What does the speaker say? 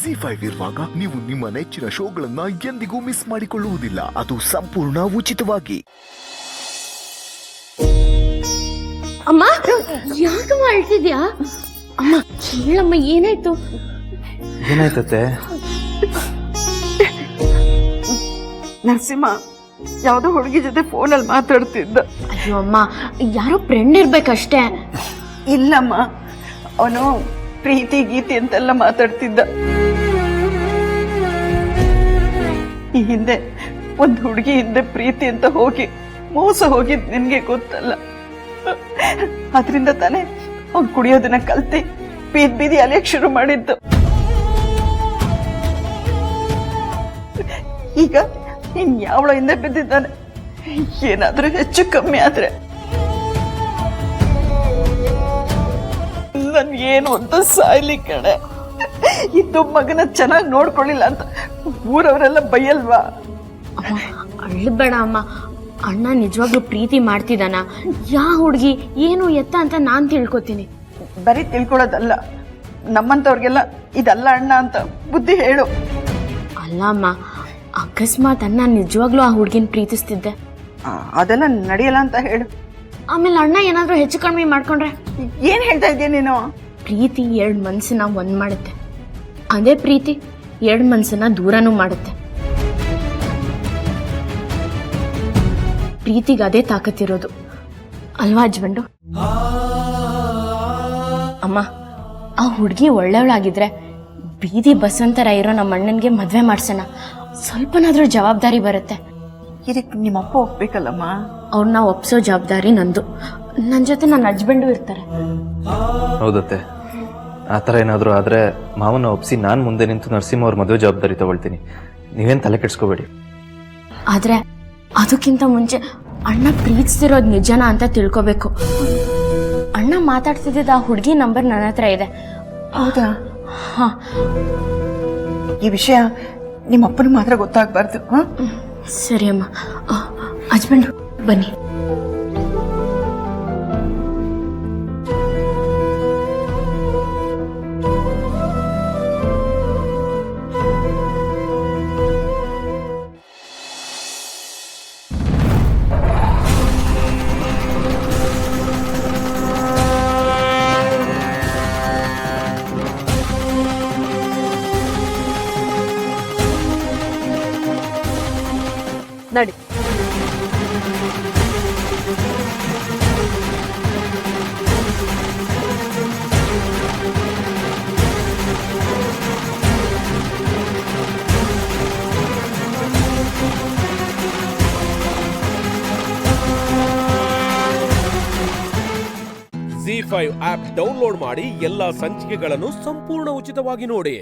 ZEE5 ಇರುವಾಗ ನೀವು ನಿಮ್ಮ ನೆಚ್ಚಿನ ಶೋಗಳನ್ನ ಎಂದಿಗೂ ಮಿಸ್ ಮಾಡಿಕೊಳ್ಳುವುದಿಲ್ಲ. ಅದು ಸಂಪೂರ್ಣ ಉಚಿತವಾಗಿ. ಅಮ್ಮ ಯಾಕಮ್ಮ ಅಳ್ತಿದ್ಯಾ? ಅಮ್ಮ ಕೇಳಮ್ಮ, ಏನಾಯ್ತು? ಏನಾಯ್ತತೆ? ನರಸಿಂಹ ಯಾವ್ದೋ ಹುಡುಗಿ ಜೊತೆ ಫೋನಲ್ಲಿ ಮಾತಾಡ್ತಿದ್ದ. ಅಯ್ಯೋ ಅಮ್ಮ, ಯಾರೋ ಫ್ರೆಂಡ್ ಇರ್ಬೇಕಷ್ಟೇ. ಇಲ್ಲಮ್ಮ, ಅವನು ಪ್ರೀತಿ ಗೀತಿ ಅಂತೆಲ್ಲ ಮಾತಾಡ್ತಿದ್ದ. ಈ ಹಿಂದೆ ಒಂದು ಹುಡುಗಿ ಹಿಂದೆ ಪ್ರೀತಿ ಅಂತ ಹೋಗಿ ಮೋಸ ಹೋಗಿದ್ ನಿನ್ಗೆ ಗೊತ್ತಲ್ಲ. ಅದರಿಂದ ತಾನೇ ಅವ್ನು ಕುಡಿಯೋದನ್ನ ಕಲ್ತಿ ಬೀದಿ ಬೀದಿ ಅಲಿಯಕ್ ಶುರು ಮಾಡಿದ್ದು. ಈಗ ಇನ್ ಯಾವಳ ಹಿಂದೆ ಬಿದ್ದಿದ್ದಾನೆ. ಏನಾದ್ರೂ ಹೆಚ್ಚು ಕಮ್ಮಿ ಆದ್ರೆ ನನ್ಗೇನು ಅಂತ ಸಾಯ್ಲಿ ಕಣೆ. ಇದ್ದು ಮಗನ ಚೆನ್ನಾಗಿ ನೋಡ್ಕೊಳ್ಳಿಲ್ಲ ಅಂತ ಊರವರೆಲ್ಲ ಬೈಯಲ್ವಾ? ಅಳ್ಬೇಡ ಅಮ್ಮ, ಅಣ್ಣ ನಿಜವಾಗ್ಲೂ ಪ್ರೀತಿ ಮಾಡ್ತಿದ್ದಾನ? ಯಾ ಹುಡುಗಿ ಏನು ಎತ್ತ ಅಂತ ನಾನ್ ತಿಳ್ಕೊತೀನಿ. ಬರೀ ತಿಳ್ಕೊಳ್ಳೋದಲ್ಲ, ನಮ್ಮಂತವ್ರಿಗೆಲ್ಲ ಇದಲ್ಲ ಅಣ್ಣ ಅಂತ ಬುದ್ಧಿ ಹೇಳು. ಅಲ್ಲ ಅಮ್ಮ, ಅಕಸ್ಮಾತ್ ಅಣ್ಣ ನಿಜವಾಗ್ಲೂ ಆ ಹುಡುಗಿನ ಪ್ರೀತಿಸ್ತಿದ್ದೆ, ಅದೆಲ್ಲ ನಡೆಯಲ್ಲ ಅಂತ ಹೇಳು. ಆಮೇಲೆ ಅಣ್ಣ ಏನಾದ್ರೂ ಹೆಚ್ಚು ಕಡಿಮೆ ಮಾಡ್ಕೊಂಡ್ರೆ? ಏನ್ ಹೇಳ್ತಾ ಇದ್ದೀಯ ನೀನು? ಪ್ರೀತಿ 2 ಮನ್ಸನ್ನ ಒಂದ್ ಮಾಡುತ್ತೆ, ಅದೇ ಪ್ರೀತಿ 2 ಮನ್ಸನ್ನ ದೂರನೂ ಮಾಡುತ್ತೆ. ಪ್ರೀತಿಗೆ ಅದೇ ತಾಕತ್ತಿರೋದು ಅಲ್ವಾ ಹಸ್ಬೆಂಡು? ಅಮ್ಮ, ಆ ಹುಡುಗಿ ಒಳ್ಳೆಯವಳಾಗಿದ್ರೆ ಬೀದಿ ಬಸಂತರ ಇರೋ ನಮ್ಮ ಅಣ್ಣನ್ಗೆ ಮದ್ವೆ ಮಾಡ್ಸೋಣ. ಸ್ವಲ್ಪನಾದ್ರೂ ಜವಾಬ್ದಾರಿ ಬರುತ್ತೆ. ಇದಕ್ಕೆ ನಿಮ್ಮಪ್ಪ ಒಪ್ಬೇಕಲ್ಲಮ್ಮ. ಅವ್ರನ್ನ ಒಪ್ಸೋ ಜವಾಬ್ದಾರಿ ನಂದು. ನನ್ನ ಜೊತೆ ನನ್ನ ಹಸ್ಬೆಂಡು ಇರ್ತಾರೆ. ಹೌದತ್ತೆ, ಆ ಥರ ಏನಾದರೂ ಆದರೆ ಮಾವನ ಒಪ್ಸಿ ನಾನು ಮುಂದೆ ನಿಂತು ನರಸಿಂಹ ಅವ್ರ ಮದುವೆ ಜವಾಬ್ದಾರಿ ತಗೊಳ್ತೀನಿ. ನೀವೇನು ತಲೆ ಕೆಡ್ಸ್ಕೋಬೇಡಿ. ಆದ್ರೆ ಅದಕ್ಕಿಂತ ಮುಂಚೆ ಅಣ್ಣ ಪ್ರೀತಿಸ್ತಿರೋದು ನಿಜನ ಅಂತ ತಿಳ್ಕೊಬೇಕು. ಅಣ್ಣ ಮಾತಾಡ್ತಿದ್ದ ಆ ಹುಡುಗಿ ನಂಬರ್ ನನ್ನ ಹತ್ರ ಇದೆ. ಹೌದಾ? ಹಾ, ಈ ವಿಷಯ ನಿಮ್ಮಪ್ಪನ ಮಾತ್ರ ಗೊತ್ತಾಗ್ಬಾರ್ದು. ಸರಿ ಅಮ್ಮ. ಹಸ್ಬೆಂಡ್ ಬನ್ನಿ. ನಡಿ. ZEE5 ಆಪ್ ಡೌನ್ಲೋಡ್ ಮಾಡಿ ಎಲ್ಲಾ ಸಂಚಿಕೆಗಳನ್ನು ಸಂಪೂರ್ಣ ಉಚಿತವಾಗಿ ನೋಡಿ.